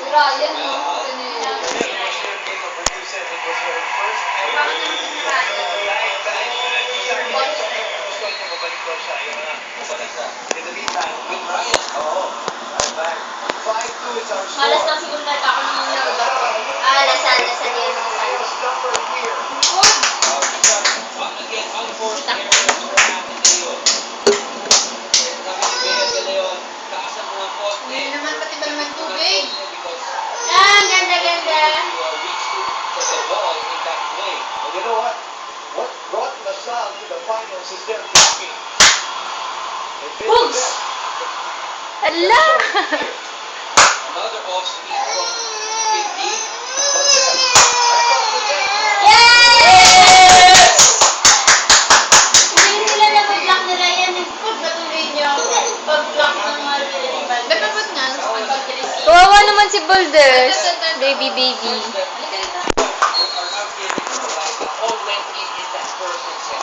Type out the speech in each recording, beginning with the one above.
Ryan, no? Malas lang siguro na ako ng Lasal yan. Hindi naman, pati ba naman tubig? Ganda. You know what? What brought Lasal to the finals is their blocking. Boogs! Ala! Another off-speed from 50. But then, Yes! Hindi sila nag-block na Ryan. Pagpatuloy niyo. Pag-block ng mga rival. Napapot nga. Pag-receive. Kawawa naman si Boulders. Baby. all went in that person's head.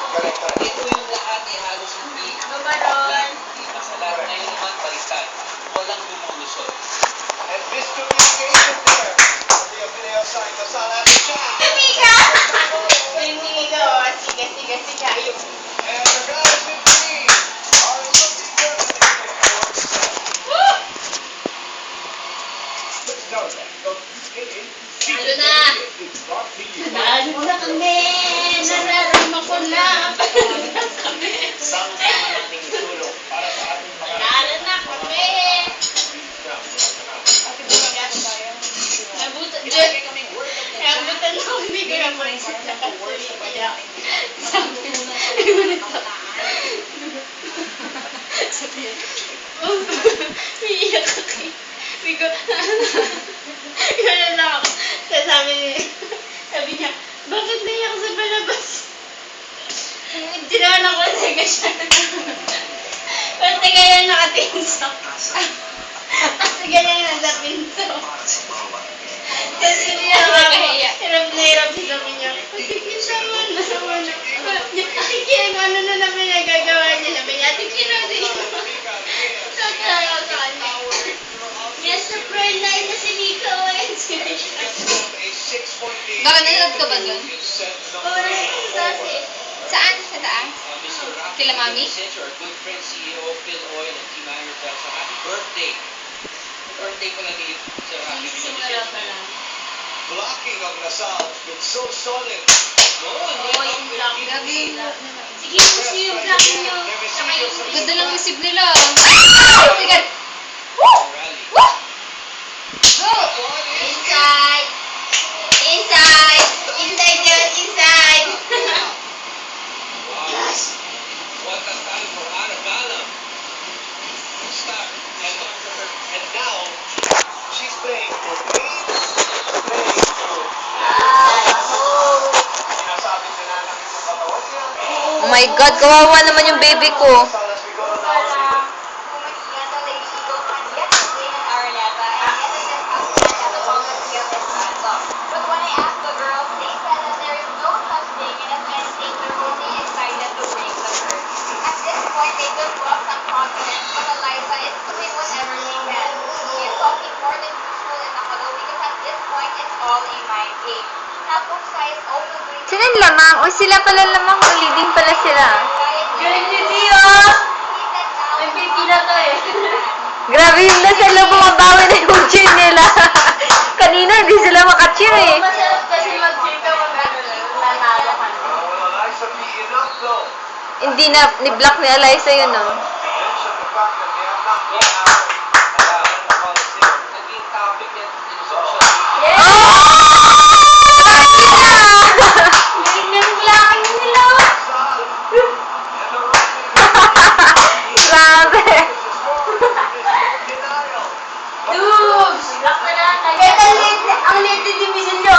Ito yung lahat ay halos hindi Gumaron. masalat. Ngayon naman, baliktad. Walang lumulusot. And this communication there. The Apineo side, Lasal has a shot. Amiga! Amiga, oh. Siga. And the guys in green are looking good in the fourth set. Let's know that. Lalo na! Lalo na kami! Nararama ko na! Sama-sama nating itulong para sa ating mga Lalo na kami! Nabutan ako, hindi ko na maisip na kasi kaya sabi mo na iiyak ako. Sabi ko, gano'n lang ako. Sabi niya, bakit naiyak sa palabas? Tinawan ako sa siya. Basta ganyan nakatinso. Basta ganyan nasa pinso. Kasi niya nakakahiya. Hirap na hirap siya sabi niya. Masama na. Kaya ano na naman nagagawa niya. Sabi niya, Ate Kino, Nakakala sa kanya. Yes, surprise na ito si Nico. Baka nanood ka ba dun? Oo, nasa Saan? Sa taas? Kila Mami? Our good friend CEO Phil Oil and Team Iron so happy birthday. Birthday pala ni Sir Happy Simula pa lang. Blocking of Lasal has been so solid. Oo, yung block. Gabi. Sige, gusto yung block niyo. Saka yung Ganda lang receive nila. Sige. Woo! Woo! Go! inside. Inside yan, inside. Yes. What a time for Arabella. Start and now she's playing for Queens. Playing for sinasabi nila na ito katawan niya. Oh my God, kawawa naman yung baby ko. Sila lamang? O sila pala lamang? O leading pala sila? Galing ni Dio. MVP na to eh. Grabe yung nasa loob bumabawi na yung cheer nila. Kanina hindi sila maka-cheer eh. Masarap kasi mag-cheer ka nanalo ka. Eliza be enough though. Hindi na, ni-block ni Eliza yun oh. Mention the fact that they have not been out. Naging topic yan in social media. Yes! Galing na ng laking nila. Grabe. Dudes! Block na natin. Kaya ang late din division nyo.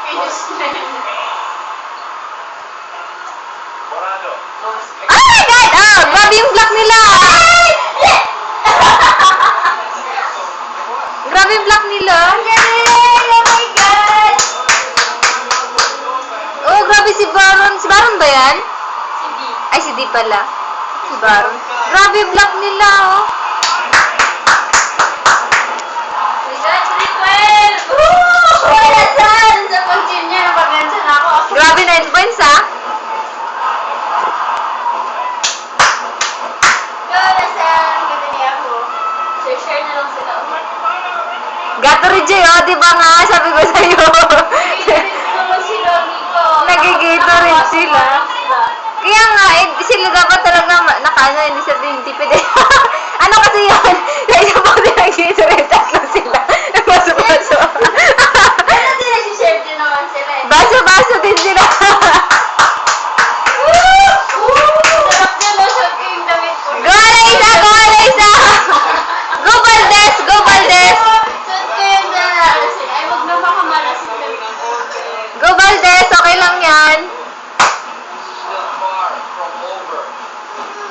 Finish na yun. Morado. Oh my God! Ah, grabe yung block nila. Grabe yung block nila. Oh my God! Oh, grabe si Baron. Si Baron ba yan? Si B. Ay, si D pala. Si Baron. Grabe yung block nila oh. Share na lang sila. Gatorade, oh, di ba nga? Sabi ko sa'yo. Naman si Logi ko. Nagigatorid sila. Kaya nga, sila dapat talaga nakaano, hindi sabihin, hindi pwede. Ano kasi yun? Sa isang pag nag-gatorade, tatlo sila. Baso-baso. Ano din nag-share din naman sila eh. Baso-baso din sila. Sarap niya, lusot ko yung damit ko. Go, Alaysa! Go, Alaysa! Go, Valdez! Go, Valdez! Suot ko yung dala sila. Ay, wag na makamalas yung damit ko. Go, Valdez! Okay lang yan. Still far from over.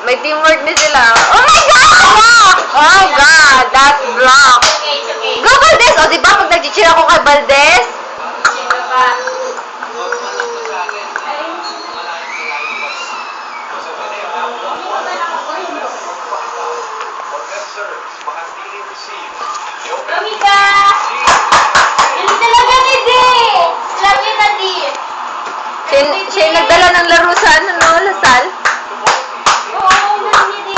May teamwork na sila. Oh my God! Oh God! That block! Okay, it's okay. Go, Valdez! O, diba pag nag-cheer ako kay Valdez? Sino ba? Huwag alam mo sa akin na malayo-malayo pa. So when they have one more or net serves, makatili receive. The open Lumika! Yun talaga ni D! Lagi na D! Siya yung nagdala ng laro sa ano, no? Lasal? Oo, nang ni D.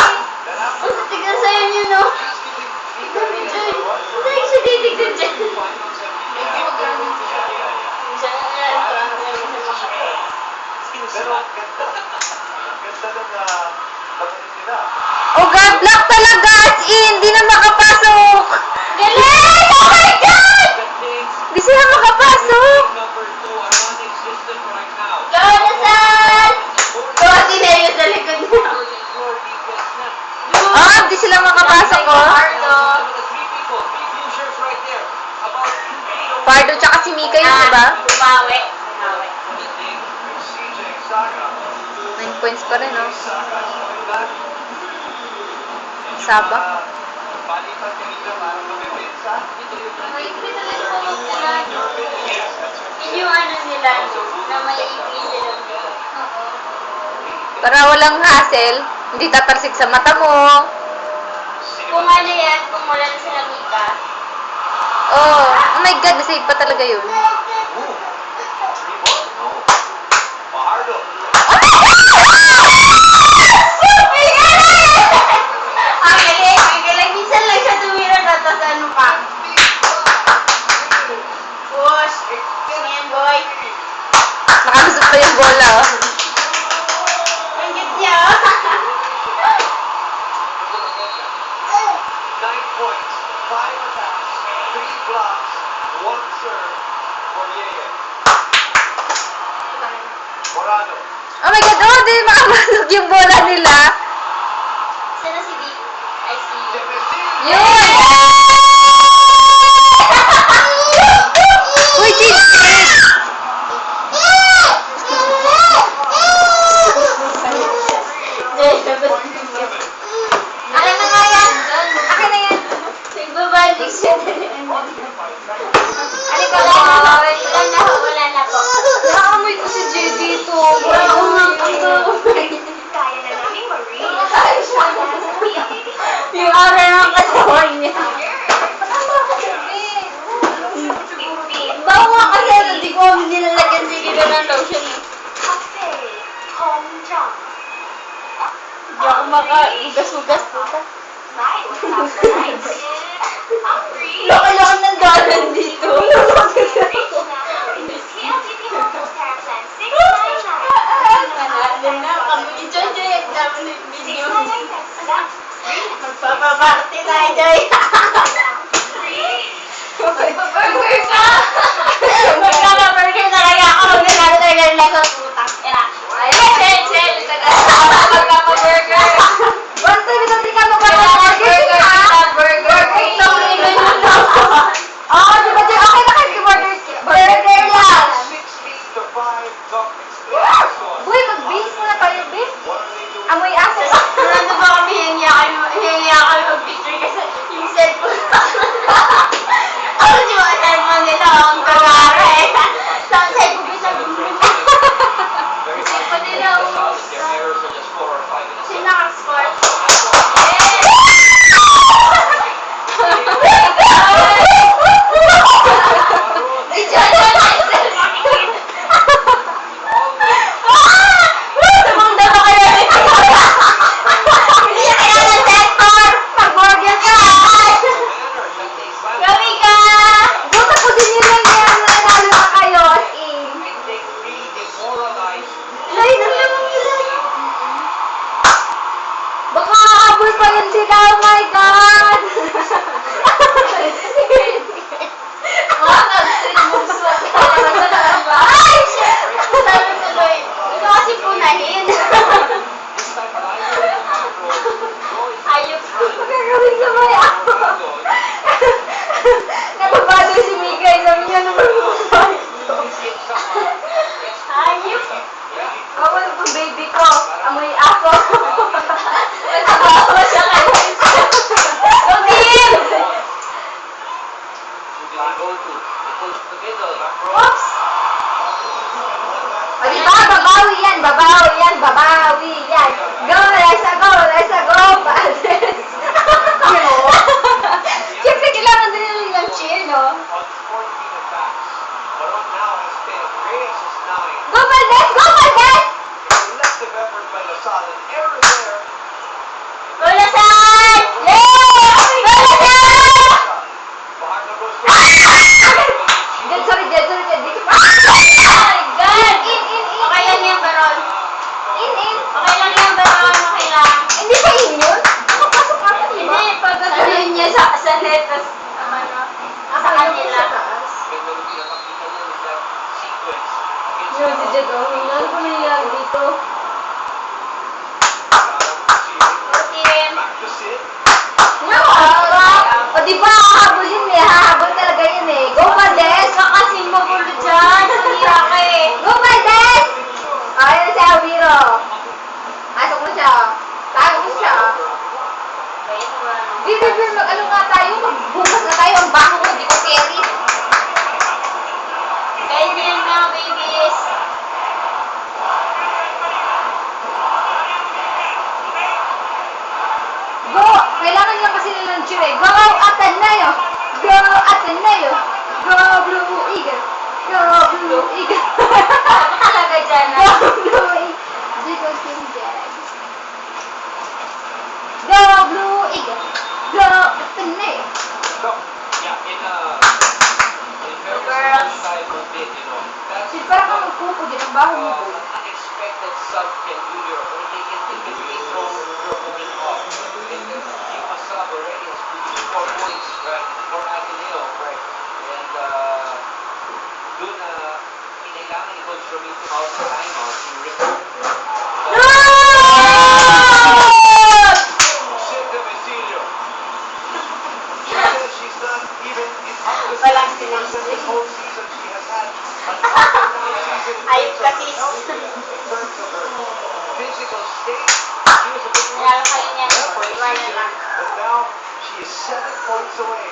Ang tignan sa'yo niyo, no? Tignan dyan. Saan siya titignan dyan? Pero ganda. Ganda ng kapatid nila. Oh God! Block talaga! As in! Di na makapasok! Galing! Oh my God! Di sila makapasok! Number 2 are non-existent right now. Go, Lasal! Go, Tineo sa likod niya. Your defense na. Ah! Di sila makapasok, oh! Pardo. Three people, three blue shirts right there. About 2 feet Pardo tsaka si Mika yun, diba? Bumawi. CJ Saga. 9 points pa rin, no? Saga is coming back. Saba. Palitan kanina parang mabibensa. Ito yung May pinalagpulog nila. Yun yung ano nila, na may ipin sila. Oo. Para walang hassle, hindi tatarsik sa mata mo. Kung ano yan, kung wala na sila Mika. Oh my God, nasave pa talaga yun. Ooh. 3-1. No. Fajardo. Ang galing, ang galing. Minsan lang siya tumira na, tapos ano pa. Push. Ganyan, boy. Nakalusot pa yung bola, oh. Ang cute niya, oh. 9 points, 5 attacks, 3 blocks, 1 serve for Yeye. Morano. Oh my God, oh, di makapasok yung bola nila. Sino si D? I see you. Defensive. Yun! Uy, Gigi! Akin na nga yan. Akin na yan. Nagbabalik siya. Halika na. Wala na po. Naamoy ko si Jay dito. Oo nga po. Kaya na namin ma-read. Yung aura ng katawan niya. Bawa nga kasi hindi ko nilalagyan si Kira ng lotion. Cafe. Home jump. Hindi ako maka-ugas-ugas dito. Night without the lights. Hungry. Laki-laki ng dalan dito. In the CLTV Mobile Star Plan 699. Panalo na kami dyan, Joy. Ang dami ng video. 699 pesos lang. Magpapaparty tayo, Joy. Magpapaburger ka! Magpapaburger talaga ako. Magpapaburger na sa putang ina. Ayun, Chel. Magpapaburger. Basta hindi ka magpapaburger ka. Burger. Itong ino nyo. Oo, di ba, Joy? Okay na kayo burger. Burger lang. 6-5 Dockets. This one. Uy, mag-base muna tayo, babe. What are they doing? Amoy aso. Nandun ba kami hiniyakan mag-picture kasi yung cellphone. Ako di ba cellphone nila ang kagara eh. Tapos ay kubisa Very hard to Cellphone make nila the solid. Their errors are just 4 or 5 minutes. sina yan, babawi yan. Go, Liza, go, Liza, go, Valdez. Siyempre, kailangan din nila ng cheer, no? On 14 attacks. Maron now has 10. Reyes is 9. Go, Valdez, go, Valdez! Collective effort by Lasal. An error there. Ulasan! Yay! Valdez! Fajardo goes to Jed, sorry, Jed. Dito pa. Oh my God! In. Okay lang yan, Baron. In. Okay lang yan, Baron. Okay lang. Hindi pa in yun? Nakapasok ka pa, di ba? Hindi, pagkakaroon niya sa letas. Sa kanila. Ganda rin pinapakita niya in that sequence. Against Yun, si Jed, oh. Hingan ko nangyayari dito. Team. Back to Sid. No! O, di ba? Hahabol yun eh. Hahabol talaga yun eh. Go, Valdez! Kasi magulo dyan. Sanira ka eh. Go, Valdez! Ayan na si Alviro. Pasok mo siya. Tago mo siya. Di, mag-ano nga tayo? Magbukas na tayo. Ang baho mo, di ko carry. Ganyan na, babies. Go! Kailangan lang kasi nila ng cheer eh. Go, Ateneo! Go, Ateneo! Go, Blue Eagle! Go, Blue Eagle! Talaga dyan na. Go, Blue Eagle! Jigo King Jag. Go, Blue Eagle! Go, Ateneo! So, yeah, in fairness Girls. to side a bit, you know, that's Shit, parang kang magpupo din. Ang baho mo. an unexpected sub can do your, or they can really throw your opponent off. And then you a sub already has produced 4 points, right, for Ateneo, right, and dun kinailangan ni Coach Romito out sa timeout, you record. Sid de Basilio. She says she's not even in up to Walang 60% this whole season. She has had an season in Ay, terms of kasi- her health, in terms of her physical state. She was a bit Lalo kayo niyan. for the Iwan na season, lang. but now she is 7 points away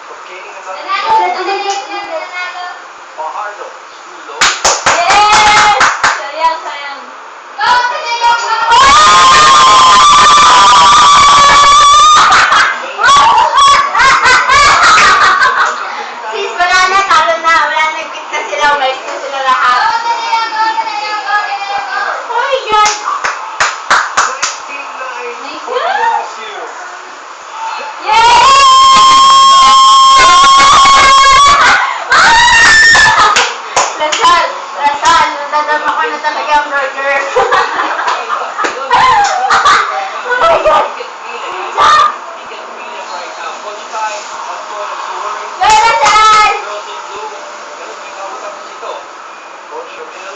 from gaining another Fajardo. It's too low. Yes! Sayang. Sis, wala na. Talo na. Wala na. Quit na sila. Umalis na sila lahat. Oh my God! 19-9 for LSU. Lasal, nadadama ko na talaga ang burger. Oh my God! You can feel it right now. Coach Ty, on phone is worried. Go, Lasal! Girls in blue. Ganun may kausap nito. Coach Ramil.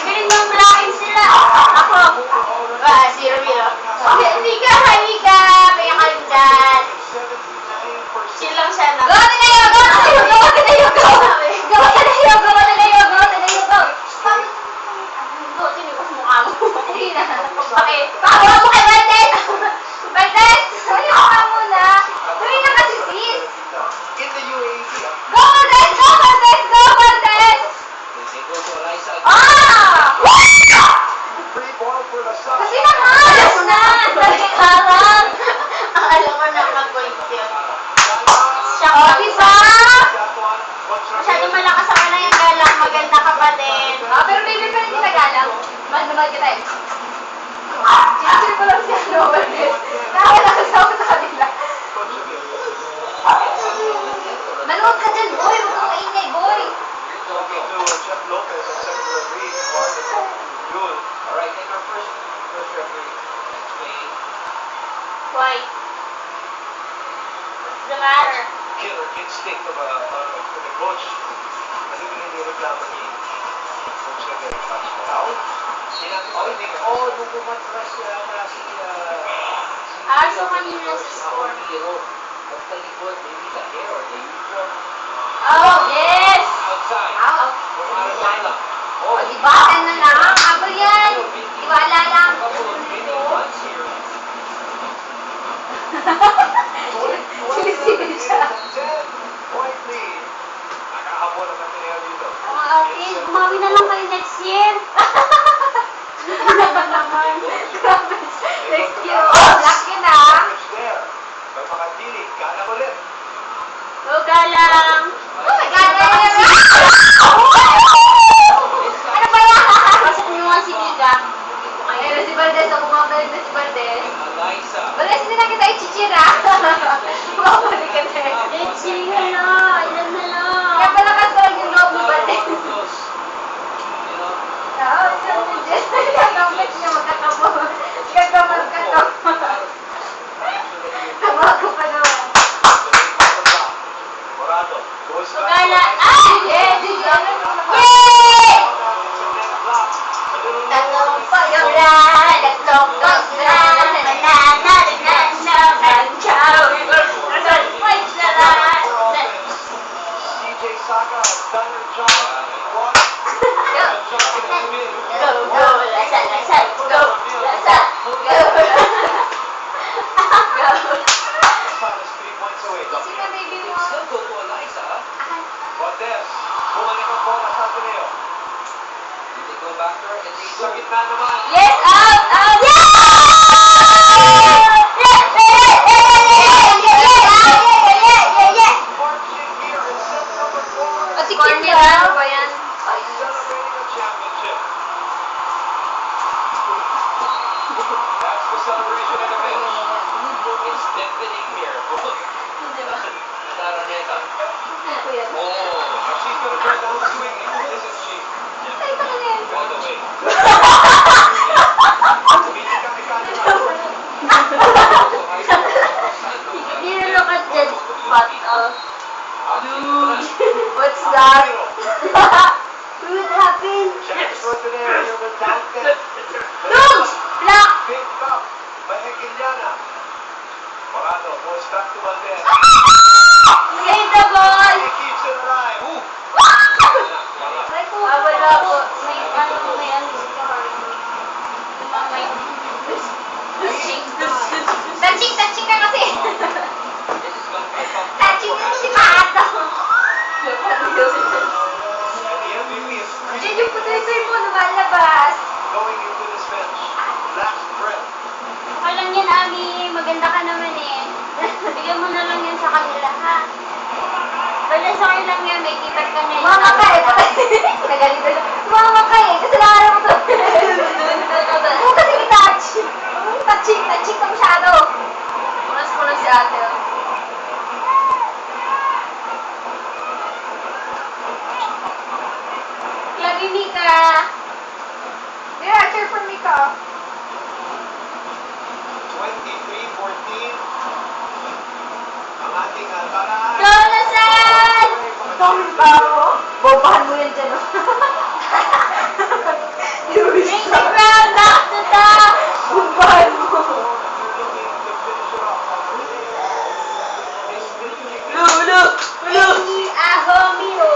Galing mo malaking sila. Ako. Si Ramiro. Hindi ka, hindi ka. Kaya kayo dyan. 79%. Chill lang siya na. Go, Ateneo! Go, Ateneo! Go, Ateneo! Go! Go, Ateneo! Go, Ateneo! Go, Ateneo! Go! Go, tinipas mukha mo. Hindi na. Okay. Pakawa mo kay Valdez! Valdez! Sorry ka muna. Sorry na kasi sis. In the UAE. Go, Valdez! Go, Valdez! Go, Valdez! They go to Eliza. Ah! Free ball for Lasal. Kasi nakalas na! Harang. Ang alam ko na mag-point yun. Siya Oh, ka. diba? Masyado malakas ako na yung galang. Maganda ka pa din. Ah, pero baby pa rin ginagalang. Mahal na mahal kita eh. Chill ko lang siya, no, Valdez. Nakakalakas ako sa kanila. Manood ka dyan, boy! Huwag kang maingay, boy! Talking to Jeff Lopez and second referee, Martin Yul. All right, then our first referee, explain. Why? What's the matter? Killer instinct of the coach. Ano yung nireklamo ni Coach Lagay? Touch foul? Nung pumatras na si So kanina sa score. At talikod, maybe the hair or the uniform. Oh, yes! Outside. Out! Pumarala. O, diba? Ano na lang? Habol yan! Iwala lang! Couple of winning runs here. Sinisili siya. 10. Mika. Ayun na si Valdez. Ako bumabalik na si Valdez. Eliza. Valdez, hindi na kita ichichira. Bumabalik ka na. Ichiga na. Ilan na lang. Kaya palakas ko lang yung loob ni Valdez. Close. You know? Oo, siya si Jess. Kakamit niya magkakamo. Kakamo. Tabago pa naman. Morado. Goes back. Pagkala. Ay! Yes! Yay! Tatlong pagawlan, tatlong pagawlan, banana, banana, banchaw, punch na lahat. DJ Saka has done her job. One. Go, go, lasa, lasa, go, lasa, go. Go. Salas 3 points away. Sino baby mo? Still go to Eliza. Valdez. Bumalik ang bola sa Ateneo. Did they go back to her? And they sa gitna naman. Yes, out, out, yeah! Marching here in set number 4. At si Cornel ba yan? Celebrating a championship. That's the celebration of the bench. It's deafening here. Naraneta. Oh, she's gonna turn down the swing, isn't she? By the way. You look at that photo. What's that? What happened? Check extraordinaire here with Duncan. Dogs! Black! Picked up by Hekiliana. Morado goes back to Valdez. Save the ball! He keeps it alive. Ooh. Wala po. May ano, may ano. Touching ka kasi. This is going to be a tough Touching ka si Pato. And the MVP is Diyan yung putoy-toy mo lumalabas. going into this bench. Last breath. Alam yan, Ami. Maganda ka naman eh. Bigyan mo na lang yan sa kanila, ha? Bala sa akin lang yan. May kipat ka na yun. Mama ka eh. Nagalitan na. Mama ka eh. Kasalanan mo to. Huwag kasi i-touch. Touching ka masyado. Oras mo na si ate. Oh. Love you, Mika. Yeah, cheer for Mika. 23-14. Ang ating talaan. Go, Lasal! Daming tao. Bobahan mo yan dyan. Bring the crowd back to the... Bobahan mo. Looking to finish it off. Lulu! Amy Ahomiro.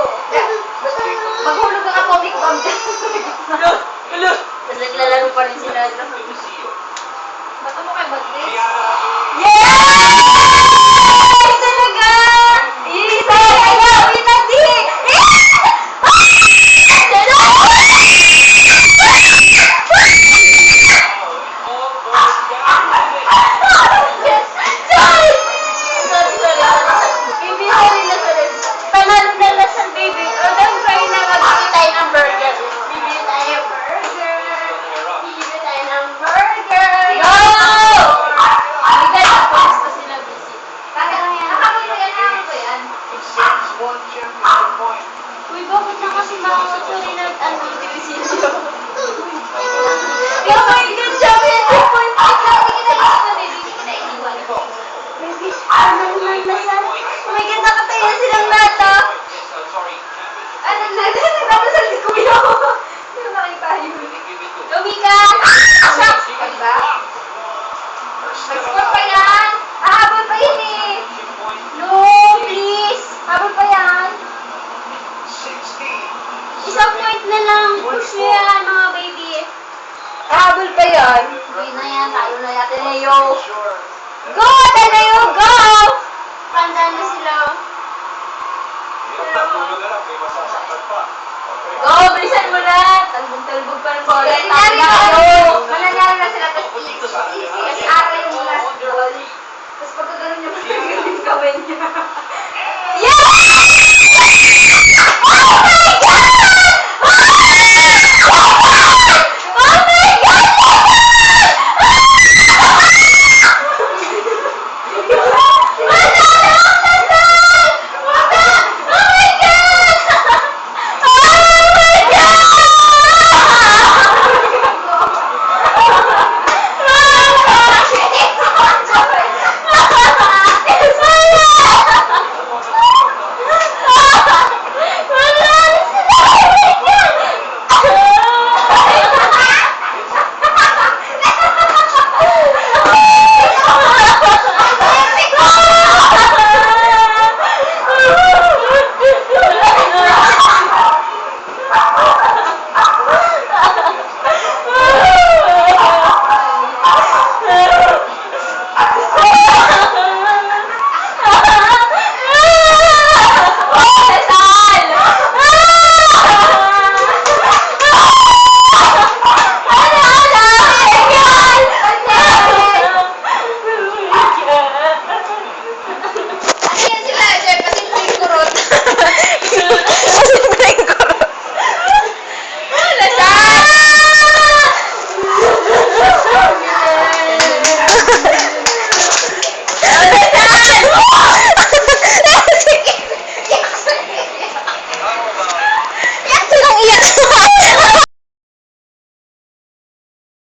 Maghulog ang atomic bomb dyan. Lulu! Tapos naglalaro pa rin sila. Good to see you. Bato mo kay Badlis? Tiana Habi. Yay! Talaga! Isa! Ayaw! Inadi! All goes down. Sorry! Baby, sorry na sorry. Panalo na Lasal, baby. O, don't cry na. Magbili tayo ng burger. Bibili tayo ng burger. Bibili tayo ng burger. Go! Bigay na po. Gusto sila busy. Nakakapag na yan. Nakakapag ba yan? Six one championship point. Uy, bakit na kasi makakot ko rin at ano, division? Oh my God! Championship point! Hindi kita iiwan eh. Hindi kita iiwan. Baby, ano naman Lasal? Oh my God! Nakatayo silang lahat ah! Yes, sorry. Championship. Ah, nagdadasal si Kuya. Hindi ko nakita yun. They give it to. Lumika! Shock! Diba? Mag-score pa yan! Ahabol pa yan eh! Point. No, please! Habol pa yan! 16. Isang point na lang. Push mo yan, mga baby. Ahabol pa yan! Hindi na yan. Tayo na natin na yo! Sure. Go! Ateneo! Go! Panda na sila. Hirap na tulog na lang. May masasaktan pa. Okay. Go! Bilisan mo na! Talbog-talbog